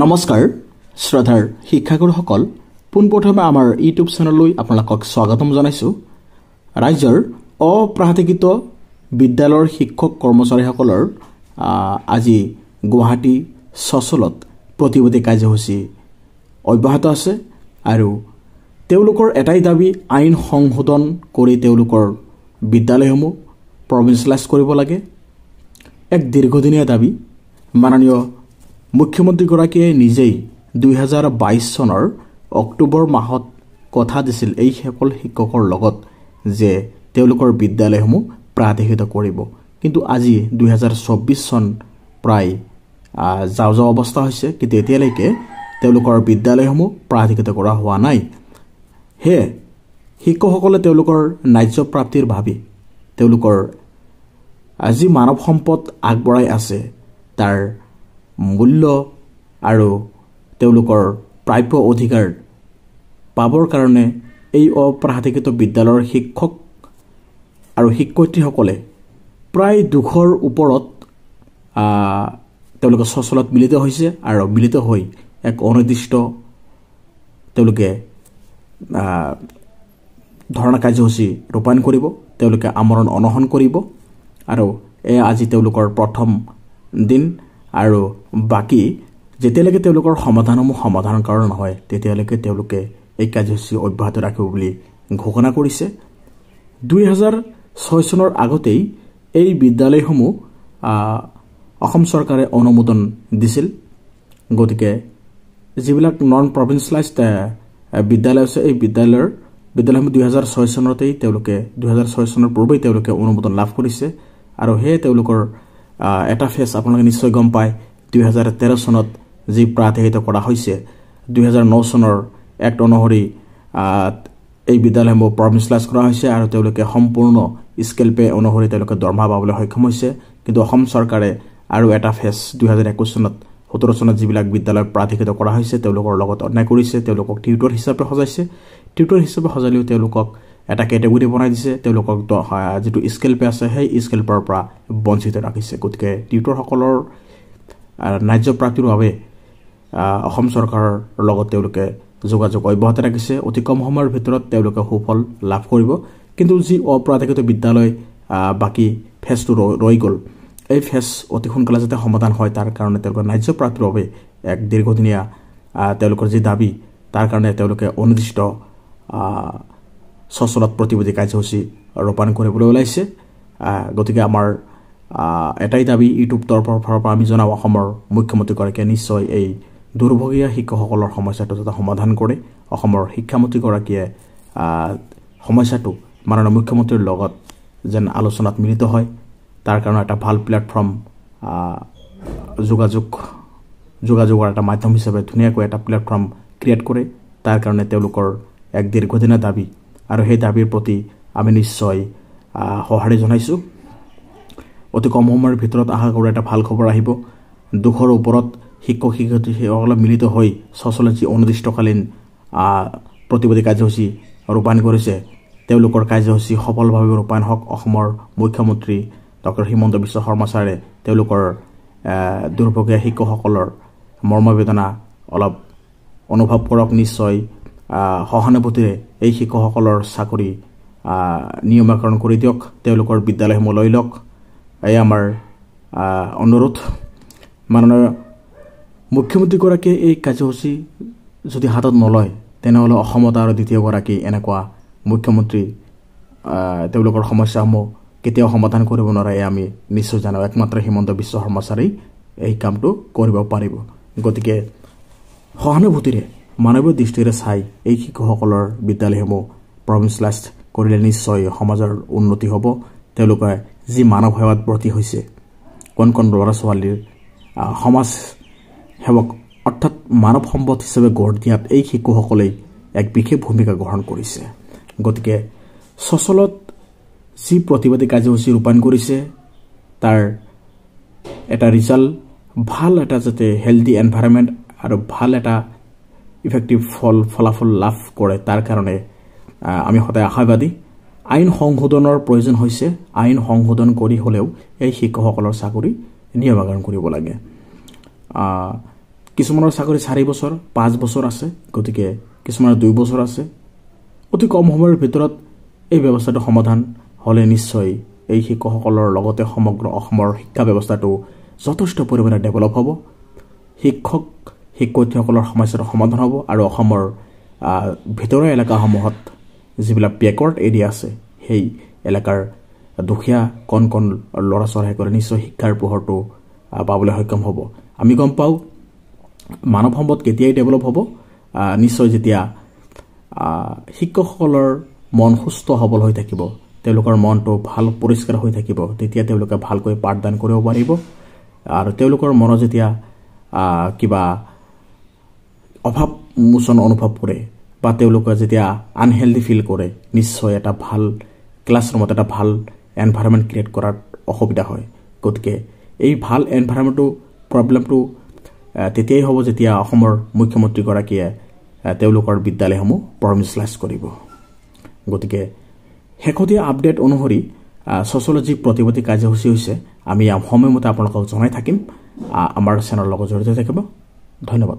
নমস্কাৰ শ্ৰদ্ধাৰ শিক্ষাগুৰুসকল পোনপ্ৰথমে আমাৰ ইউটিউব চেনেললৈ আপোনালোকক স্বাগতম জনাইছো। ৰাজ্যৰ অপ্ৰাধিকৃত বিদ্যালয়ৰ শিক্ষক কৰ্মচাৰীসকলৰ আজি গুৱাহাটী সচলত প্ৰতিবাদী কাৰ্যসূচী অব্যাহত আছে আৰু তেওঁলোকৰ এটাই দাবী আইন সংশোধন কৰি তেওঁলোকৰ বিদ্যালয়সমূহ প্ৰভিন্সিয়েলাইজ কৰিব লাগে। এক দীৰ্ঘদিনীয়া দাবী। মাননীয় মুখ্যমন্ত্ৰীগৰাকীয়ে নিজেই 2022 চনৰ অক্টোবৰ মাহত কথা দিছিল এই সকল শিক্ষকৰ লগত যে তেওঁলোকৰ বিদ্যালয়সমূহ প্ৰাধিকৃত কৰিব, কিন্তু আজি 2024 চন প্ৰায় যাও অৱস্থা হৈছে, কিন্তু এতিয়ালৈকে তেওঁলোকৰ বিদ্যালয়সমূহ প্ৰাধিকৃত কৰা হোৱা নাই। হে শিক্ষকসকলে তেওঁলোকৰ ন্যায্য প্ৰাপ্তিৰ ভাবি তেওঁলোকৰ আজি মানৱ সম্পদ আগবঢ়াই আছে তাৰ মূল্য আৰু তেওঁলোকৰ প্ৰাপ্য অধিকাৰ পাবৰ কাৰণে এই অপ্ৰাধিকৃত বিদ্যালয়ৰ শিক্ষক আৰু শিক্ষয়িত্ৰীসকলে প্ৰায় 200ৰ ওপৰত তেওঁলোকে সচলত মিলিত হৈছে আৰু মিলিত হৈ এক অনিৰ্দিষ্ট তেওঁলোকে ধৰ্ণা কাৰ্যসূচী ৰূপায়ণ কৰিব। তেওঁলোকে আমৰণ অনশন কৰিব আৰু আজি তেওঁলোকৰ প্ৰথম দিন আৰু বাকি যেতিয়ালৈকে তেওঁলোকৰ সমাধান কাৰণ নহয় তেতিয়ালৈকে তেওঁলোকে এই কাৰ্যসূচী অব্যাহত ৰাখিব বুলি ঘোষণা কৰিছে। 2006 চনৰ আগতেই এই বিদ্যালয়সমূহ অসম চৰকাৰে অনুমোদন দিছিল। গতিকে যিবিলাক নন প্ৰভিন্সিয়েলাইজড বিদ্যালয় আছে এই বিদ্যালয়সমূহ 2006 চনতেই তেওঁলোকে 2006 চনৰ পূৰ্বেই তেওঁলোকে অনুমোদন লাভ কৰিছে আৰু সেয়ে তেওঁলোকৰ এটা ফেজ আপোনালোকে নিশ্চয় গম পায়। 2013 চনত যি প্ৰাধিকৃত কৰা হৈছে 2009 চনৰ এক্ট অনুসৰি এই বিদ্যালয়সমূহ প্ৰভিন্সিয়েলাইজ কৰা হৈছে আৰু তেওঁলোকে সম্পূৰ্ণ স্কেল পে অনুসৰি তেওঁলোকে দৰমহা পাবলৈ সক্ষম হৈছে। কিন্তু অসম চৰকাৰে আৰু এটা ফেজ 2021 চনত 17 চনত যিবিলাক বিদ্যালয় প্ৰাধিকৃত কৰা হৈছে তেওঁলোকৰ লগত অন্যায় কৰিছে, তেওঁলোকক টিউটৰ হিচাপে সজাইছে। টিউটৰ হিচাপে সজালেও তেওঁলোকক এটা কেটেগৰী বনাই দিছে, তেওঁলোকক যিটো স্কেল পে আছে সেই স্কেল পেৰ পৰা বঞ্চিত ৰাখিছে। গতিকে টিউটৰসকলৰ ন্যায্য প্ৰাপ্তিৰ বাবে অসম চৰকাৰৰ লগত তেওঁলোকে যোগাযোগ অব্যাহত ৰাখিছে। অতি কম সময়ৰ ভিতৰত তেওঁলোকে সুফল লাভ কৰিব। কিন্তু যি অপ্ৰাধিকৃত বিদ্যালয় বাকী ফেজটো ৰৈ গ'ল, এই ফেজ অতি সোনকালে যাতে সমাধান হয় তাৰ কাৰণে তেওঁলোকৰ ন্যায্য প্ৰাপ্তিৰ বাবে এক দীৰ্ঘদিনীয়া তেওঁলোকৰ যি দাবী তাৰ কাৰণে তেওঁলোকে অনিৰ্দিষ্ট সচলত প্ৰতিবাদী কাৰ্যসূচী ৰূপায়ণ কৰিবলৈ ওলাইছে। গতিকে আমাৰ এটাই দাবী ইউটিউব তৰফৰ পৰা আমি জনাওঁ অসমৰ মুখ্যমন্ত্ৰীগৰাকীয়ে নিশ্চয় এই দুৰ্ভগীয়া শিক্ষকসকলৰ সমস্যাটো যাতে সমাধান কৰে। অসমৰ শিক্ষামন্ত্ৰীগৰাকীয়ে সমস্যাটো মাননীয় মুখ্যমন্ত্ৰীৰ লগত যেন আলোচনাত মিলিত হয় তাৰ কাৰণে এটা ভাল প্লেটফৰ্ম যোগাযোগৰ এটা মাধ্যম হিচাপে ধুনীয়াকৈ এটা প্লেটফৰ্ম ক্ৰিয়েট কৰে। তাৰ কাৰণে তেওঁলোকৰ এক দীৰ্ঘদিনীয়া দাবী আৰু সেই দাবীৰ প্ৰতি আমি নিশ্চয় সঁহাৰি জনাইছোঁ। অতি কম সময়ৰ ভিতৰত আশা কৰোঁ এটা ভাল খবৰ আহিব। 200ৰ ওপৰত শিক্ষক শিক্ষয়িত্ৰীসকলে মিলিত হৈ সচলত যি অনিৰ্দিষ্টকালীন প্ৰতিবাদী কাৰ্যসূচী ৰূপায়ণ কৰিছে তেওঁলোকৰ কাৰ্যসূচী সফলভাৱে ৰূপায়ণ হওক। অসমৰ মুখ্যমন্ত্ৰী ডক্টৰ হিমন্ত বিশ্ব শৰ্মা ছাৰে তেওঁলোকৰ দুৰ্ভগীয়া শিক্ষকসকলৰ মৰ্মবেদনা অলপ অনুভৱ কৰক। নিশ্চয় সহানুভূতিৰে এই শিক্ষকসকলৰ চাকৰি নিয়মীকৰণ কৰি দিয়ক, তেওঁলোকৰ বিদ্যালয়সমূহ লৈ লওক। এই আমাৰ অনুৰোধ। মাননীয় মুখ্যমন্ত্ৰীগৰাকীয়ে এই কাৰ্যসূচী যদি হাতত নলয় তেনেহ'লে অসমত আৰু দ্বিতীয়গৰাকী এনেকুৱা মুখ্যমন্ত্ৰী তেওঁলোকৰ সমস্যাসমূহ কেতিয়াও সমাধান কৰিব নোৱাৰে আমি নিশ্চয় জানো। একমাত্ৰ হিমন্ত বিশ্ব শৰ্মা ছাৰেই এই কামটো কৰিব পাৰিব। গতিকে সহানুভূতিৰে মানৱীয় দৃষ্টিৰে চাই এই শিক্ষকসকলৰ বিদ্যালয়সমূহ প্ৰভিন্সিয়েলাইজ কৰিলে নিশ্চয় সমাজৰ উন্নতি হ'ব। তেওঁলোকে যি মানৱ সেৱাত ব্ৰতী হৈছে কণ ল'ৰা ছোৱালীৰ সমাজ সেৱক অৰ্থাৎ মানৱ সম্পদ হিচাপে গঢ় দিয়াত এই শিশুসকলেই এক বিশেষ ভূমিকা গ্ৰহণ কৰিছে। গতিকে সচলত যি প্ৰতিবাদী কাৰ্যসূচী ৰূপায়ণ কৰিছে তাৰ এটা ৰিজাল্ট ভাল এটা যাতে হেল্ডি এনভাইৰনমেণ্ট আৰু ভাল এটা ইফেক্টিভ ফলাফল লাভ কৰে তাৰ কাৰণে আমি সদায় আশাবাদী। আইন সংশোধনৰ প্ৰয়োজন হৈছে। আইন সংশোধন কৰি হ'লেও এই শিক্ষকসকলৰ চাকৰি নিয়মীকৰণ কৰিব লাগে। কিছুমানৰ চাকৰি 4 বছৰ 5 বছৰ আছে, গতিকে কিছুমানৰ 2 বছৰ আছে। অতি কম সময়ৰ ভিতৰত এই ব্যৱস্থাটো সমাধান হ'লে নিশ্চয় এই শিক্ষকসকলৰ লগতে সমগ্ৰ অসমৰ শিক্ষা ব্যৱস্থাটো যথেষ্ট পৰিমাণে ডেভেলপ হ'ব। শিক্ষক শিক্ষয়িত্ৰীসকলৰ সমস্যাৰ সমাধান হ'ব আৰু অসমৰ ভিতৰৰ এলেকাসমূহত যিবিলাক বেকৱাৰ্ড এৰিয়া আছে সেই এলেকাৰ দুখীয়া কণ কণ ল'ৰা ছোৱালীসকলে নিশ্চয় শিক্ষাৰ পোহৰটো পাবলৈ সক্ষম হ'ব। আমি গম পাওঁ মানৱ সম্পদ কেতিয়াই ডেভেলপ হ'ব, নিশ্চয় যেতিয়া শিক্ষকসকলৰ মন সুস্থ সবল হৈ থাকিব, তেওঁলোকৰ মনটো ভাল পৰিষ্কাৰ হৈ থাকিব, তেতিয়া তেওঁলোকে ভালকৈ পাঠদান কৰিব পাৰিব। আৰু তেওঁলোকৰ মনত যেতিয়া কিবা অভাৱ মোচন অনুভৱ কৰে বা তেওঁলোকে যেতিয়া আনহেল্ডি ফিল কৰে, নিশ্চয় এটা ভাল ক্লাছৰুমত এটা ভাল এনভাইৰনমেণ্ট ক্ৰিয়েট কৰাত অসুবিধা হয়। গতিকে এই ভাল এনভাইৰনমেণ্টটো প্ৰব্লেমটো তেতিয়াই হ'ব যেতিয়া অসমৰ মুখ্যমন্ত্ৰীগৰাকীয়ে তেওঁলোকৰ বিদ্যালয়সমূহ পাৰমিচলাইজ কৰিব। গতিকে শেহতীয়া আপডেট অনুসৰি ছ'চিয়লজি প্ৰতিবাদী কাৰ্যসূচী হৈছে। আমি সময়মতে আপোনালোকক জনাই থাকিম। আমাৰ চেনেলৰ লগত জড়িত থাকিব। ধন্যবাদ।